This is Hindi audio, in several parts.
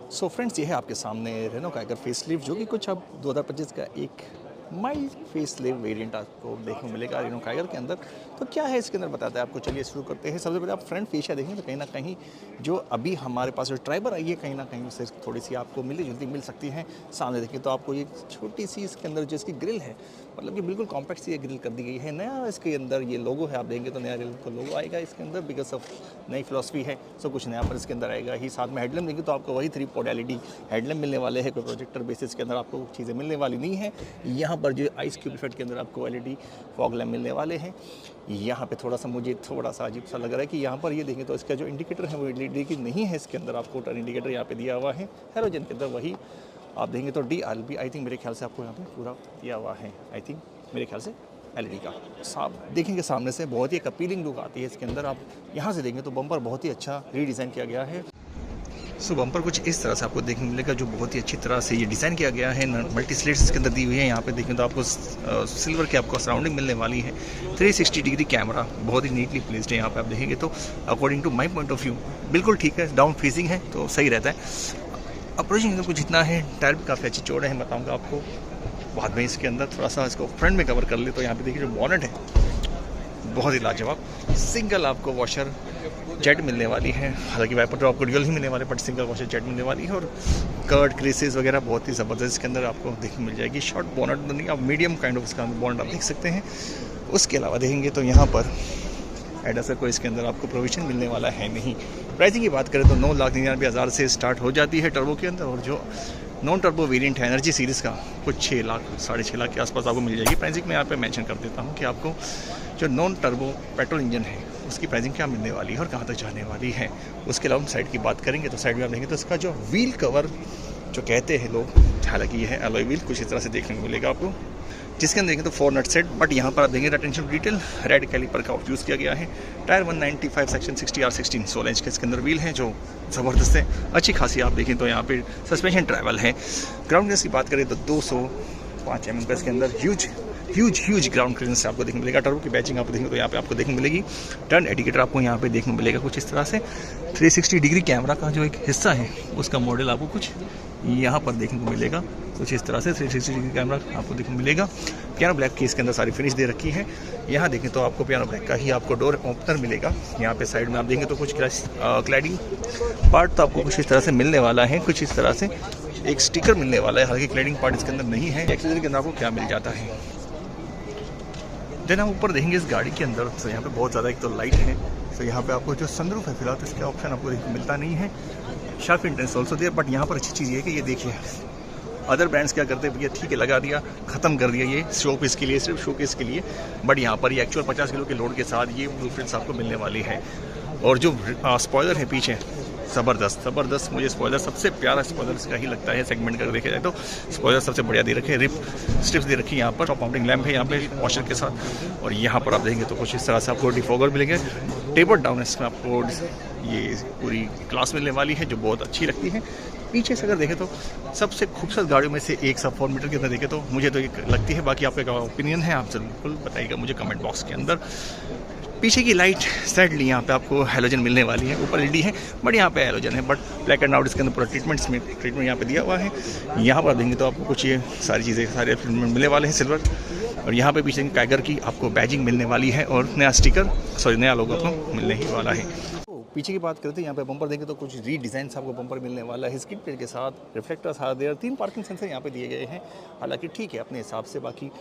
सो फ्रेंड्स, ये है आपके सामने रेनो काइगर फेसलिफ्ट, जो कि कुछ अब 2025 का एक माइल्ड फेसलिफ्ट वेरिएंट आपको देखने को मिलेगा रेनो काइगर के अंदर। तो क्या है इसके अंदर बताते हैं आपको, चलिए शुरू करते हैं। सबसे पहले आप फ्रंट फेशिया देखेंगे तो कहीं ना कहीं जो अभी हमारे पास जो ट्राइबर आई है, कहीं ना कहीं उससे थोड़ी सी आपको मिली जुलती मिल सकती है। सामने देखें तो आपको ये छोटी सी इसके अंदर जो इसकी ग्रिल है, मतलब कि बिल्कुल कॉम्पैक्ट सी ये ग्रिल कर दी गई है। नया इसके अंदर ये लोगो है, आप देंगे तो नया रेल का लोगो आएगा इसके अंदर, बिकॉज ऑफ नई फिलॉसफी है। सो कुछ नया पर इसके अंदर आएगा ही। साथ में हेडलैम्प देंगे तो आपको वही 3 पोर्ट LED हेडलैम्प मिलने वाले हैं। कोई प्रोजेक्टर बेसिस के अंदर आपको चीज़ें मिलने वाली नहीं है। यहाँ पर जो आइस क्यूब इफेक्ट के अंदर आपको LED फॉग लैम्प मिलने वाले हैं। यहाँ पे थोड़ा सा मुझे थोड़ा सा अजीब सा लग रहा है कि यहाँ पर ये देखें तो इसका जो इंडिकेटर है वो LED की नहीं है। इसके अंदर आपको टर्न इंडिकेटर यहाँ पे दिया हुआ है। हेलोजन के अंदर वही आप देखेंगे तो DRLB आई थिंक मेरे ख्याल से आपको यहाँ पे पूरा दिया हुआ है। आई थिंक मेरे ख्याल से LED का साफ देखेंगे सामने से बहुत ही एक अपीलिंग लुक आती है इसके अंदर। आप यहाँ से देखेंगे तो बम्पर बहुत ही अच्छा रीडिज़ाइन किया गया है। सो बम्पर कुछ इस तरह से आपको देखने को मिलेगा, जो बहुत ही अच्छी तरह से ये डिज़ाइन किया गया है। मल्टी स्लेट्स इसके अंदर दी हुई है। यहाँ पे देखें तो आपको सिल्वर की आपको सराउंडिंग मिलने वाली है। 360 डिग्री कैमरा बहुत ही नीटली प्लेस्ड है। यहाँ पे आप देखेंगे तो according to my point of view बिल्कुल ठीक है। डाउन फेसिंग है तो सही रहता है। अप्रोचिंग एंगल कुछ इतना है। टायर भी काफ़ी अच्छे चौड़े हैं, बताऊँगा आपको बाद में। इसके अंदर थोड़ा सा इसको फ्रंट में कवर कर ले तो यहाँ पे देखिए जो बॉनेट है बहुत ही लाजवाब। सिंगल आपको वॉशर जेट मिलने वाली है। हालांकि वाइपर तो आपको ड्यूल ही मिलने वाले, बट सिंगल वॉशर जेट मिलने वाली है। और कर्ड क्रेसेस वगैरह बहुत ही ज़बरदस्त इसके अंदर आपको देखने मिल जाएगी। शॉर्ट बॉनेट तो नहीं, आप मीडियम काइंड ऑफ इसका बॉनेट आप देख सकते हैं। उसके अलावा देखेंगे तो यहाँ पर एडासर को इसके अंदर आपको प्रोविजन मिलने वाला है नहीं। प्राइसिंग की बात करें तो 9,99,000 से स्टार्ट हो जाती है टर्बो के अंदर। और जो नॉन टर्बो वेरिएंट है एनर्जी सीरीज़ का, कुछ 6 लाख 6.5 लाख के आसपास आपको मिल जाएगी। प्राइसिंग में यहाँ पे मेंशन कर देता हूँ कि आपको जो नॉन टर्बो पेट्रोल इंजन है उसकी प्राइसिंग क्या मिलने वाली है और कहाँ तक जाने वाली है। उसके अलावा हम साइड की बात करेंगे तो साइड में आप देखेंगे तो इसका जो व्हील कवर जो कहते हैं लोग, हालांकि ये है एलॉय व्हील, कुछ इस तरह से देखने को मिलेगा आपको, जिसके अंदर देखेंगे तो 4 नट सेट। बट यहाँ पर आप देखेंगे attention to detail red caliper का यूज़ किया गया है। टायर 195 सेक्शन 60R16 16 इंच के इसके अंदर व्हील हैं जो ज़बरदस्त है, अच्छी खासी। आप देखें तो यहाँ पे सस्पेंशन ट्रैवल है। ग्राउंड क्लियरेंस की बात करें तो 205 mm इसके अंदर ह्यूज ग्राउंड क्लियरेंस आपको देखने मिलेगा। टर्बो की बैचिंग आपको देखेंगे तो यहाँ पे आपको देखने मिलेगी। टर्न इंडिकेटर आपको यहाँ पे देखने मिलेगा कुछ इस तरह से। 360 डिग्री कैमरा का जो एक हिस्सा है उसका मॉडल आपको कुछ यहाँ पर देखने को मिलेगा, कुछ इस तरह से 360 डिग्री कैमरा आपको देखने को मिलेगा। पियानो ब्लैक की इसके अंदर सारी फिनिश दे रखी है। यहाँ देखें तो आपको पियानो ब्लैक का ही आपको डोर ओपनर मिलेगा। यहाँ पे साइड में आप देखेंगे तो कुछ क्लैडिंग पार्ट तो आपको कुछ इस तरह से मिलने वाला है। कुछ इस तरह से एक स्टिकर मिलने वाला है, हालांकि क्लैडिंग पार्ट इसके अंदर नहीं है। एक्सेसरी के अंदर आपको क्या मिल जाता है। देन हम ऊपर देखेंगे इस गाड़ी के अंदर तो यहाँ पे बहुत ज़्यादा एक तो लाइट है। तो यहाँ पे आपको जो सनरूफ है फिलहाल तो इसका ऑप्शन आपको मिलता नहीं है। Sharp intense also there. But यहाँ पर अच्छी चीज़ ये है कि ये देखिए अदर ब्रांड्स क्या करते हैं, भैया ठीक है लगा दिया, ख़त्म कर दिया, ये शो पीस के लिए, सिर्फ शो केस के लिए। बट यहाँ पर ये एक्चुअल 50 किलो के लोड के साथ ये ब्लूप्रिंट्स आपको मिलने वाली है। और जो स्पॉइलर है पीछे ज़बरदस्त मुझे स्पॉइलर सबसे प्यारा स्पॉइलर इसका ही लगता है। सेगमेंट कर देखा जाए तो स्पॉइलर सबसे बढ़िया दे रखे हैं। रिप स्ट्रिप्स दे रखी है यहाँ पर। टॉप माउंटिंग लैम्प है यहाँ पे वॉशर के साथ। और यहाँ पर आप देखेंगे तो कुछ इस तरह से आपको डिफॉगर मिलेंगे। टेपर डाउन इसमें आपको ये पूरी क्लास मिलने वाली है जो बहुत अच्छी लगती है। पीछे से अगर देखें तो सबसे खूबसूरत गाड़ियों में से एक सब 4 मीटर के अंदर देखें तो मुझे तो एक लगती है। बाकी आपका क्या ओपिनियन है आप बिल्कुल बताइएगा मुझे कमेंट बॉक्स के अंदर। पीछे की लाइट सैडली यहाँ पे आपको हेलोजन मिलने वाली है। ऊपर LED है बट यहाँ पे हेलोजन है। बट ब्लैक एंड आउट इसके अंदर पूरा ट्रीटमेंट यहाँ पे दिया हुआ है। यहाँ पर देंगे तो आपको कुछ ये सारी चीज़ें सारे ट्रीटमेंट मिलने वाले हैं सिल्वर। और यहाँ पे पीछे काइगर की आपको बैजिंग मिलने वाली है और नया लोगो आपको मिलने ही वाला है। पीछे की बात करते हैं यहाँ पे बम्पर देंगे तो कुछ रीडिज़ाइन आपको बम्पर मिलने वाला है। स्किड प्लेट के साथ रिफ्लेक्टर साथ दे 3 पार्किंग सेंसर यहाँ पे दिए गए हैं। हालांकि ठीक है अपने हिसाब से। बाकी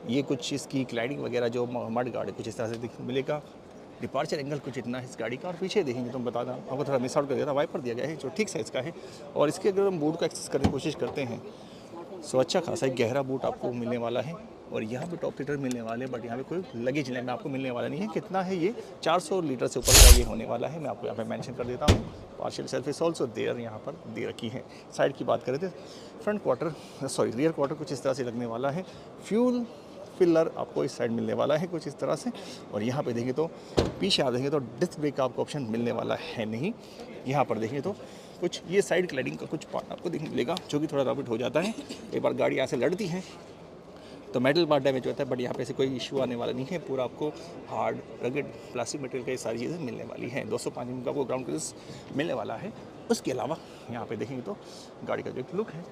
ये कुछ इसकी क्लाइडिंग वगैरह जो मड गार्ड कुछ इस तरह से मिलेगा। डिपार्चर एंगल कुछ इतना है इस गाड़ी का। और पीछे देखेंगे तो बता दें आपको थोड़ा मिस आउट कर दिया था, वाइपर दिया गया है जो ठीक साइज़ का है। और इसके अगर हम बूट को एक्सेस करने की कोशिश करते हैं सो अच्छा खासा एक गहरा बूट आपको मिलने वाला है। और यहाँ पे टॉप लीटर मिलने वाले हैं। बट यहाँ पे कोई लगेज लैंड आपको मिलने वाला नहीं है। कितना है ये 400 लीटर से ऊपर का ये होने वाला है। मैं आपको यहाँ पे मेंशन कर देता हूँ। पार्शियल सर्विस ऑल्सो देयर यहाँ पर दे रखी है। साइड की बात करें तो रियर क्वार्टर कुछ इस तरह से लगने वाला है। फ्यूल फिलर आपको इस साइड मिलने वाला है कुछ इस तरह से। और यहाँ पे देखेंगे तो पीछे आप देखेंगे तो डिस्क ब्रेक का आपको ऑप्शन मिलने वाला है नहीं। यहाँ पर देखेंगे तो कुछ ये साइड क्लैडिंग का कुछ पार्ट आपको देखने मिलेगा जो कि थोड़ा रॉबिट हो जाता है। एक बार गाड़ी यहाँ से लड़ती है तो मेटल पार्ट डैमेज होता है, बट यहाँ पे से कोई इशू आने वाला नहीं है। पूरा आपको हार्ड रगड़ प्लास्टिक मटेरियल का ये सारी चीज़ें मिलने वाली हैं। 205 mm का आपको ग्राउंड क्लियरेंस मिलने वाला है। उसके अलावा यहाँ पे देखेंगे तो गाड़ी का जो एक लुक है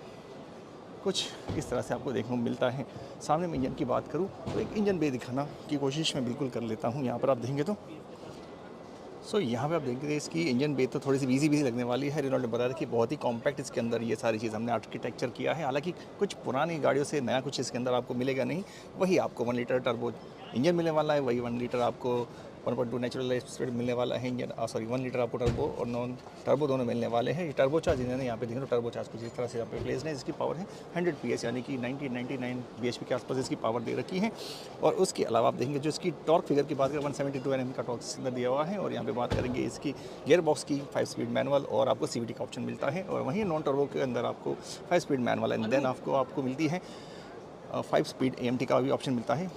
कुछ इस तरह से आपको देखने को मिलता है। सामने में इंजन की बात करूँ तो एक इंजन बे दिखाना की कोशिश मैं बिल्कुल कर लेता हूँ। यहाँ पर आप देखेंगे तो यहाँ पे आप देखेंगे इसकी इंजन बे तो थोड़ी सी बिजी लगने वाली है। रेनॉल्ट ने बताया कि बहुत ही कॉम्पैक्ट इसके अंदर ये सारी चीज़ हमने आर्किटेक्चर किया है। हालांकि कुछ पुरानी गाड़ियों से नया कुछ इसके अंदर आपको मिलेगा नहीं। वही आपको 1 लीटर टर्बो इंजन मिलने वाला है, वही 1 लीटर आपको 1.2 नेचुरल स्पीड मिलने वाला है इंजन, 1 लीटर आपको टर्बो और नॉन टर्बो दोनों मिलने वाले हैं। ये टर्बो चार्ज इन्होंने यहाँ पे देखें तो टर्बो चार्ज कुछ इस तरह से यहाँ पे प्लेस है। इसकी पावर है 100 PS यानी कि 99 bhp के आसपास इसकी पावर दे रखी है। और उसके अलावा आप देखेंगे जो इसकी टॉर्क फिगर की बात करें 172 Nm का टॉर्क अंदर दिया हुआ है। और यहाँ पे बात करेंगे इसकी गियर बॉक्स की 5 स्पीड मैनुअल और आपको CVT का ऑप्शन मिलता है। और वहीं नॉन टर्बो के अंदर आपको 5 स्पीड मैनुअल एंड देन आपको मिलती है 5 स्पीड AMT का भी ऑप्शन मिलता है।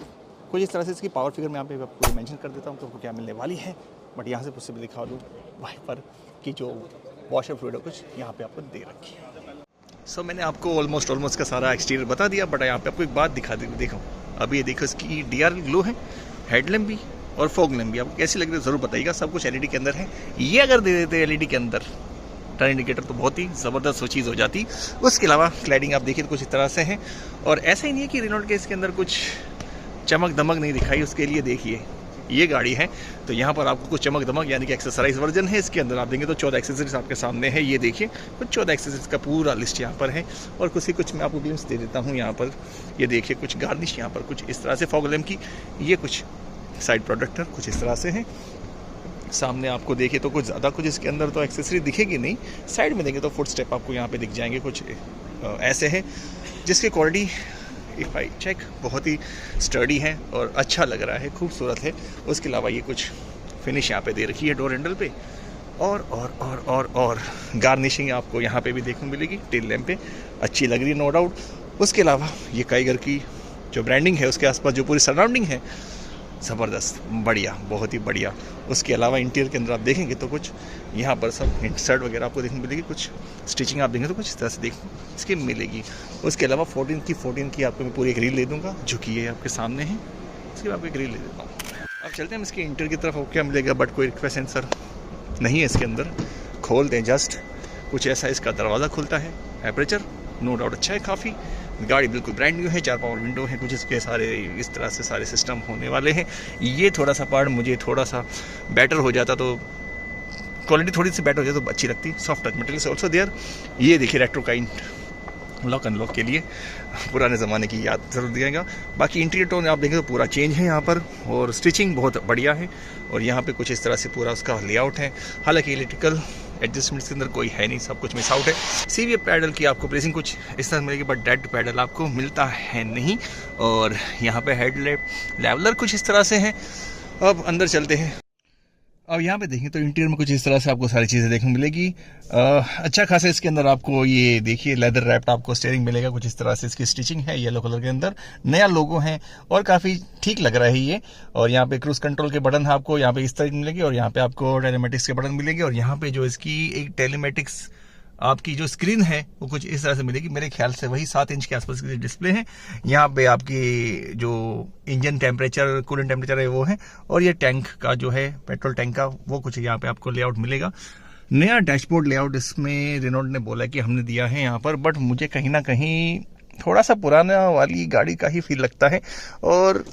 कुछ इस तरह से इसकी पावर फिगर मैं यहाँ पे आपको मेंशन कर देता हूँ तो आपको क्या मिलने वाली है। बट यहाँ से मुझसे भी दिखा दूँ वाइपर की जो वॉशर फ्लूइड है कुछ यहाँ पे आपको दे रखी है। मैंने आपको ऑलमोस्ट का सारा एक्सटीरियर बता दिया। बट यहाँ पे आपको एक बात दिखा दी, देखो अभी ये देखो इसकी DRL ग्लो है, हेडलैम्प भी और फॉग लैम्प भी। आपको कैसी लग रही है ज़रूर बताइएगा। सब कुछ LED के अंदर है। ये अगर दे देते LED के अंदर टर्न इंडिकेटर तो बहुत ही ज़बरदस्त वो चीज़ हो जाती। उसके अलावा क्लैडिंग आप देखिए कुछ इस तरह से है। और ऐसा ही नहीं है कि रेनॉल्ट के इसके अंदर कुछ चमक दमक नहीं दिखाई। उसके लिए देखिए ये गाड़ी है तो यहाँ पर आपको कुछ चमक दमक यानी कि एक्सेसराइज वर्जन है। इसके अंदर आप देंगे तो 14 एक्सेसरीज आपके सामने है। ये देखिए कुछ 14 एक्सेसरीज का पूरा लिस्ट यहाँ पर है। और कुछ मैं आपको ग्लिम्स दे देता हूँ। यहाँ पर ये देखिए कुछ गार्निश यहाँ पर कुछ इस तरह से फॉग लैम्प की, ये कुछ साइड प्रोडक्टर कुछ इस तरह से है। सामने आपको देखिए तो कुछ ज़्यादा कुछ इसके अंदर तो एक्सेसरी दिखेगी नहीं। साइड में देंगे तो फुट स्टेप आपको यहाँ पे दिख जाएंगे कुछ ऐसे हैं जिसकी क्वालिटी इफ़ आई चेक बहुत ही स्टडी है और अच्छा लग रहा है, खूबसूरत है। उसके अलावा ये कुछ फिनिश यहाँ पे दे रखी है डोर हैंडल पे। और गार्निशिंग आपको यहाँ पे भी देखने को मिलेगी। टेल लैम्प पे अच्छी लग रही है नो डाउट। उसके अलावा ये काइगर की जो ब्रांडिंग है उसके आसपास जो पूरी सराउंडिंग है ज़बरदस्त बढ़िया, बहुत ही बढ़िया। उसके अलावा इंटीरियर के अंदर आप देखेंगे तो कुछ यहाँ पर सब इंसर्ट वगैरह आपको देखने मिलेगी। कुछ स्टिचिंग आप देखेंगे तो कुछ इस तरह से देखने इसकी मिलेगी। उसके अलावा 14 की आपको मैं पूरी एक रील दे दूँगा जो कि ये आपके सामने है। इसकी आपको एक रील दे देता हूँ। अब चलते हैं इसके इंटीरियर की तरफ। क्या मिलेगा बट कोई रिक्वेस्ट आंसर नहीं है इसके अंदर। खोलते हैं जस्ट कुछ ऐसा इसका दरवाज़ा खुलता है। टेम्परेचर नो डाउट अच्छा है काफ़ी। गाड़ी बिल्कुल ब्रांड न्यू है। 4 पावर विंडो है कुछ इसके सारे इस तरह से सारे सिस्टम होने वाले हैं। ये थोड़ा सा पार्ट मुझे थोड़ा सा बेटर हो जाता तो क्वालिटी थोड़ी सी बेटर हो जाए तो अच्छी लगती। सॉफ्ट टच मटेरियल से ऑल्सो देयर। ये देखिए रेट्रो काइंड लॉक अनलॉक के लिए पुराने ज़माने की याद ज़रूर दिएगा। बाकी इंटीरियर टोन आप देखें तो पूरा चेंज है यहाँ पर और स्टिचिंग बहुत बढ़िया है। और यहाँ पे कुछ इस तरह से पूरा उसका लेआउट है। हालांकि इलेक्ट्रिकल एडजस्टमेंट्स के अंदर कोई है नहीं, सब कुछ मिस आउट है। CV पैडल की आपको प्रेसिंग कुछ इस तरह मिलेगी बट डेड पैडल आपको मिलता है नहीं। और यहाँ पे हेडलैम्प लेवलर कुछ इस तरह से है। अब अंदर चलते हैं। अब यहाँ पे देखें तो इंटीरियर में कुछ इस तरह से आपको सारी चीज़ें देखने मिलेगी। अच्छा खासा इसके अंदर आपको ये देखिए लेदर रैप्ड आपको स्टीयरिंग मिलेगा। कुछ इस तरह से इसकी स्टिचिंग है येलो कलर के अंदर। नया लोगो है और काफ़ी ठीक लग रहा है ये। और यहाँ पे क्रूज कंट्रोल के बटन आपको यहाँ पे इस तरह मिलेंगे और यहाँ पे आपको टेलीमेटिक्स के बटन मिलेंगे। और यहाँ पे जो इसकी एक टेलीमेटिक्स आपकी जो स्क्रीन है वो कुछ इस तरह से मिलेगी। मेरे ख्याल से वही 7 इंच के आसपास की डिस्प्ले है। यहाँ पे आपकी जो इंजन टेम्परेचर कूलेंट टेम्परेचर है वो है। और ये टैंक का जो है पेट्रोल टैंक का वो कुछ यहाँ पे आपको लेआउट मिलेगा। नया डैशबोर्ड लेआउट इसमें रेनॉल्ट ने बोला कि हमने दिया है यहाँ पर। बट मुझे कहीं ना कहीं थोड़ा सा पुराना वाली गाड़ी का ही फील लगता है। और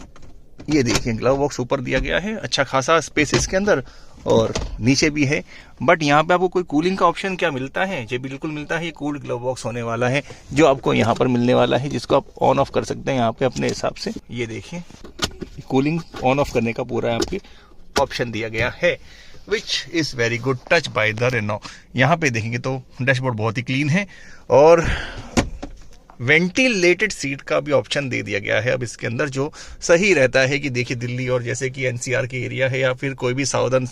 ये देखिए ग्लव बॉक्स ऊपर दिया गया है। अच्छा खासा स्पेस इसके अंदर और नीचे भी है। बट यहाँ पे आपको कोई कूलिंग का ऑप्शन क्या मिलता है? ये बिल्कुल मिलता है। ये कूल्ड ग्लव बॉक्स होने वाला है जो आपको यहाँ पर मिलने वाला है, जिसको आप ऑन ऑफ कर सकते हैं यहाँ पे अपने हिसाब से। ये देखिए कूलिंग ऑन ऑफ करने का पूरा आपकी ऑप्शन दिया गया है which is very good touch by the Renault. यहाँ पे देखेंगे तो डैशबोर्ड बहुत ही क्लीन है और वेंटिलेटेड सीट का भी ऑप्शन दे दिया गया है अब इसके अंदर, जो सही रहता है कि देखिए दिल्ली और जैसे कि NCR के एरिया है या फिर कोई भी साउदर्न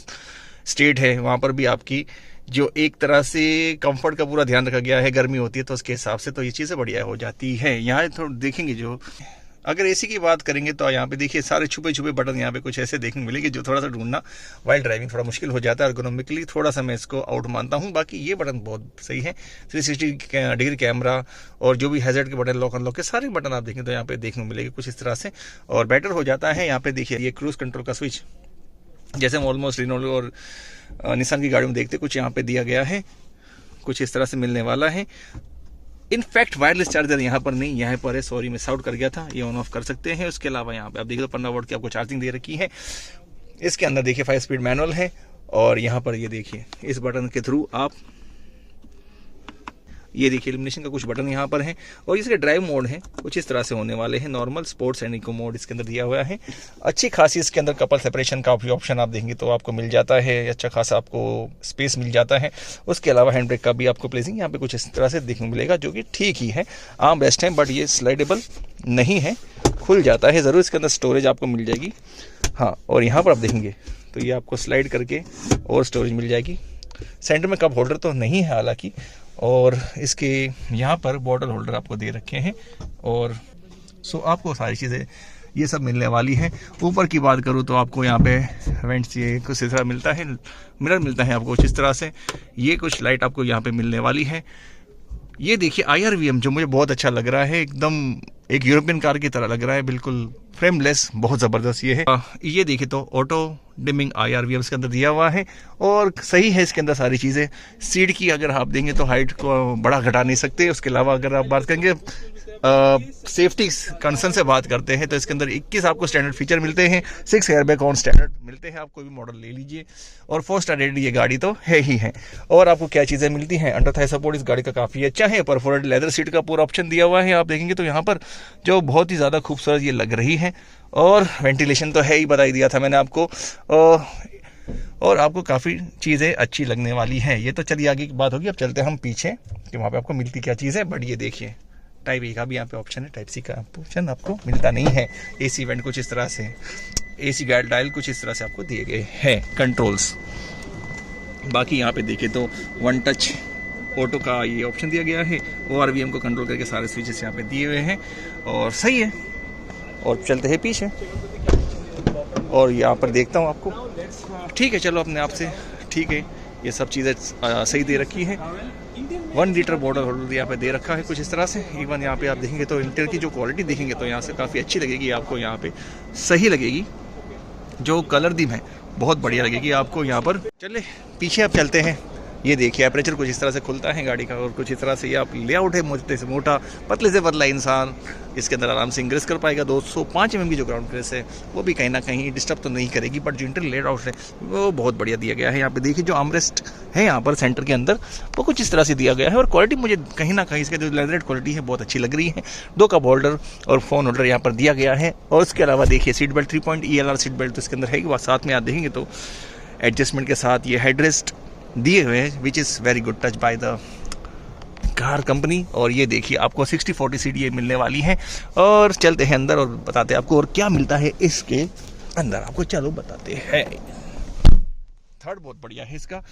स्टेट है वहाँ पर भी आपकी जो एक तरह से कंफर्ट का पूरा ध्यान रखा गया है। गर्मी होती है तो उसके हिसाब से तो ये चीज़ें बढ़िया हो जाती है। यहाँ थोड़ा देखेंगे जो अगर एसी की बात करेंगे तो यहाँ पे देखिए सारे छुपे छुपे बटन यहाँ पे कुछ ऐसे देखने को मिलेंगे जो थोड़ा सा ढूंढना वाइल ड्राइविंग थोड़ा मुश्किल हो जाता है। एर्गोनॉमिकली थोड़ा सा मैं इसको आउट मानता हूँ, बाकी ये बटन बहुत सही है। 360 डिग्री कैमरा और जो भी हैजर्ड के बटन, लॉक अनलॉक के सारे बटन आप देखें तो यहाँ पे देखने को मिलेंगे कुछ इस तरह से, और बेटर हो जाता है। यहाँ पे देखिए ये क्रूज कंट्रोल का स्विच जैसे हम ऑलमोस्ट रिनोल्ट और निसान की गाड़ी में देखते कुछ यहाँ पे दिया गया है, कुछ इस तरह से मिलने वाला है। इनफैक्ट वायरलेस चार्जर यहाँ पर नहीं, यहाँ पर है, सॉरी मिस आउट कर गया था, ये ऑन ऑफ कर सकते हैं। उसके अलावा यहाँ पे आप देखिए तो 15 वोल्ट की आपको चार्जिंग दे रखी है। इसके अंदर देखिए 5 स्पीड मैनुअल है, और यहाँ पर ये देखिए इस बटन के थ्रू आप ये देखिए इल्यूमिनेशन का कुछ बटन यहाँ पर है, और इसके ड्राइव मोड है कुछ इस तरह से होने वाले हैं। Normal, sports and eco mode इसके अंदर दिया हुआ है। अच्छी खासी इसके अंदर कपल सेपरेशन का भी ऑप्शन आप देंगे तो आपको मिल जाता है, अच्छा खासा आपको स्पेस मिल जाता है। उसके अलावा हैंड ब्रेक का भी आपको प्लेसिंग यहाँ पे कुछ इस तरह से देखने को मिलेगा, जो कि ठीक ही है, आर्म रेस्ट है, बट ये स्लाइडेबल नहीं है, खुल जाता है ज़रूर। इसके अंदर स्टोरेज आपको मिल जाएगी, हाँ, और यहाँ पर आप देखेंगे तो ये आपको स्लाइड करके और स्टोरेज मिल जाएगी। सेंटर में कप होल्डर तो नहीं है हालांकि, और इसके यहाँ पर बॉटल होल्डर आपको दे रखे हैं, और सो आपको सारी चीज़ें ये सब मिलने वाली हैं। ऊपर की बात करूँ तो आपको यहाँ पे वेंट्स ये कुछ इस तरह मिलता है, मिरर मिलता है आपको कुछ इस तरह से, ये कुछ लाइट आपको यहाँ पे मिलने वाली है। ये देखिए IRVM जो मुझे बहुत अच्छा लग रहा है, एकदम एक यूरोपियन कार की तरह लग रहा है, बिल्कुल फ्रेमलेस, बहुत ज़बरदस्त ये है। ये देखिए तो ऑटो डिमिंग IRVM इसके अंदर दिया हुआ है, और सही है इसके अंदर सारी चीज़ें। सीट की अगर आप देंगे तो हाइट को बड़ा घटा नहीं सकते। उसके अलावा अगर आप बात करेंगे सेफ्टी कंसर्न से बात करते हैं तो इसके अंदर 21 आपको स्टैंडर्ड फीचर मिलते हैं, 6 एयरबैग ऑन स्टैंडर्ड मिलते हैं, आप कोई भी मॉडल ले लीजिए, और 4 स्टार रेटेड ये गाड़ी तो है ही है। और आपको क्या चीज़ें मिलती हैं, अंडर थाई सपोर्ट इस गाड़ी का काफ़ी अच्छा है, परफोरेटेड लेदर सीट का पूरा ऑप्शन दिया हुआ है, आप देखेंगे तो यहाँ पर जो बहुत ही ज़्यादा खूबसूरत ये लग रही है। और वेंटिलेशन तो है ही, बता ही दिया था मैंने आपको, और आपको काफ़ी चीज़ें अच्छी लगने वाली हैं। ये तो चलिए आगे की बात होगी, अब चलते हैं हम पीछे कि वहाँ पे आपको मिलती क्या चीज़ है। बट ये देखिए टाइप ए का भी यहाँ पे ऑप्शन है, टाइप सी का ऑप्शन आपको मिलता नहीं है। AC वेंट कुछ इस तरह से, AC गाइड डायल कुछ इस तरह से आपको दिए गए हैं कंट्रोल्स। बाकी यहाँ पे देखें तो 1 टच ऑटो का ये ऑप्शन दिया गया है, ORVM को कंट्रोल करके सारे स्विचेस यहाँ पे दिए हुए हैं, और सही है। और चलते हैं पीछे, और यहाँ पर देखता हूँ आपको, ठीक है चलो अपने आप से, ठीक है ये सब चीज़ें सही दे रखी है। 1 लीटर बॉटल होल्डर यहाँ पे दे रखा है कुछ इस तरह से। इवन यहाँ पे आप देखेंगे तो इंटीरियर की जो क्वालिटी देखेंगे तो यहाँ से काफ़ी अच्छी लगेगी आपको, यहाँ पे सही लगेगी। जो कलर दीम है बहुत बढ़िया लगेगी आपको यहाँ पर। चले पीछे आप चलते हैं, ये देखिए एपरेचर कुछ इस तरह से खुलता है गाड़ी का, और कुछ इस तरह से ये आप लेआउट है, मोटे से मोटा पतले से पतला इंसान इसके अंदर आराम से इंग्रेस कर पाएगा। 205 mm की जो ग्राउंड क्लियरेंस है वो भी कहीं ना कहीं डिस्टर्ब तो नहीं करेगी, बट जो इंटीरियर लेआउट है वो बहुत बढ़िया दिया गया है। यहाँ पे देखिए जो आर्मरेस्ट है यहाँ पर सेंटर के अंदर वो कुछ इस तरह से दिया गया है, और क्वालिटी मुझे कहीं ना कहीं इसका जो लेदरेट क्वालिटी है बहुत अच्छी लग रही है। 2 कप होल्डर और फ़ोन होल्डर यहाँ पर दिया गया है, और उसके अलावा देखिए seat belt 3 point ELR seat belt तो इसके अंदर है, साथ में आप देखेंगे तो एडजस्टमेंट के साथ ये हेडरेस्ट दिए हुए हैं, विच is very good touch by the car company. और ये देखिए आपको 60/40 सीट ये मिलने वाली है। और चलते हैं अंदर और बताते हैं आपको और क्या मिलता है इसके अंदर, आपको चलो बताते हैं। थर्ड बहुत बढ़िया है इसका,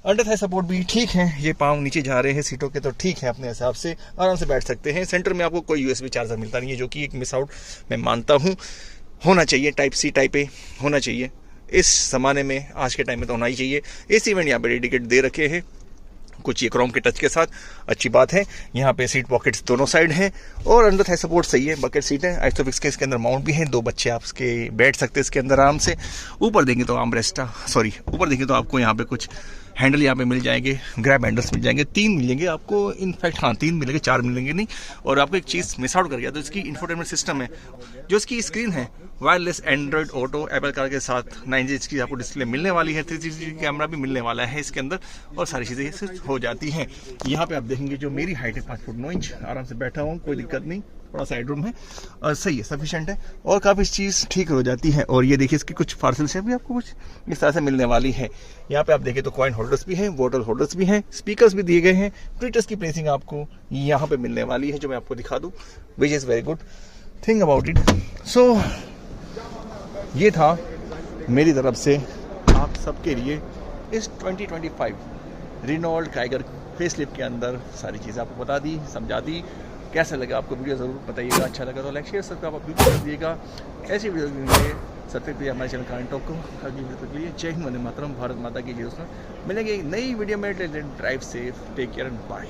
अंडर थाई सपोर्ट भी ठीक है, ये पाँव नीचे जा रहे हैं सीटों के तो ठीक है, अपने हिसाब से आराम से बैठ सकते हैं। सेंटर में आपको कोई USB चार्जर मिलता नहीं है, जो कि एक मिस आउट मैं मानता हूँ, होना चाहिए। टाइप C टाइप A होना चाहिए इस ज़माने में, आज के टाइम में तो होना ही चाहिए। AC वेंट यहाँ पे डेडिकेट दे रखे हैं कुछ ये क्रोम के टच के साथ, अच्छी बात है। यहाँ पे सीट पॉकेट्स दोनों साइड हैं, और अंदर थाई सपोर्ट सही है, बकेट सीट है, आइसोफिक्स के इसके अंदर माउंट भी है, 2 बच्चे आप इसके बैठ सकते हैं इसके अंदर आराम से। ऊपर देखें तो ऊपर देखें तो आपको यहाँ पे कुछ हैंडल यहाँ पे मिल जाएंगे, ग्रैब हैंडल्स मिल जाएंगे, 3 मिलेंगे आपको, इनफैक्ट हाँ 3 मिलेंगे, 4 मिलेंगे नहीं। और आपको एक चीज़ मिस आउट कर गया, तो इसकी इंफोटेनमेंट सिस्टम है, जो इसकी स्क्रीन है wireless Android auto Apple car के साथ 9 इंच की आपको डिस्प्ले मिलने वाली है, 360 कैमरा भी मिलने वाला है इसके अंदर, और सारी चीज़ें हो जाती हैं। यहाँ पे आप देखेंगे जो मेरी हाइट है 5 फुट 9 इंच, आराम से बैठा हूँ, कोई दिक्कत नहीं, थोड़ा सा हेडरूम है और सही है, सफिशिएंट है, और काफ़ी चीज़ ठीक हो जाती है। और ये देखिए इसकी कुछ पार्सल से भी आपको कुछ इस तरह से मिलने वाली है। यहाँ पे आप देखें तो कॉइन होल्डर्स भी हैं, बॉटल होल्डर्स भी हैं, स्पीकर्स भी दिए गए हैं, ट्विटर्स की प्लेसिंग आपको यहाँ पे मिलने वाली है, जो मैं आपको दिखा दूँ, which is very good thing about it. So ये था मेरी तरफ से आप सबके लिए इस 2025 रेनॉल्ट काइगर फेसलिफ्ट के अंदर सारी चीज़ें आपको बता दी, समझा दी, कैसा लगा आपको वीडियो ज़रूर बताइएगा। अच्छा लगा तो लाइक शेयर सब्सक्राइब आप बिल्कुल कर दिएगा। ऐसी वीडियो के लिए सब्सक्राइब करिए हमारे चैनल कान टॉक को। अगली वीडियो तक के लिए जय हिंद, वंदे मातरम, भारत माता की जय। दोस्तों मिलेंगे एक नई वीडियो में। Drive safe, take care and bye.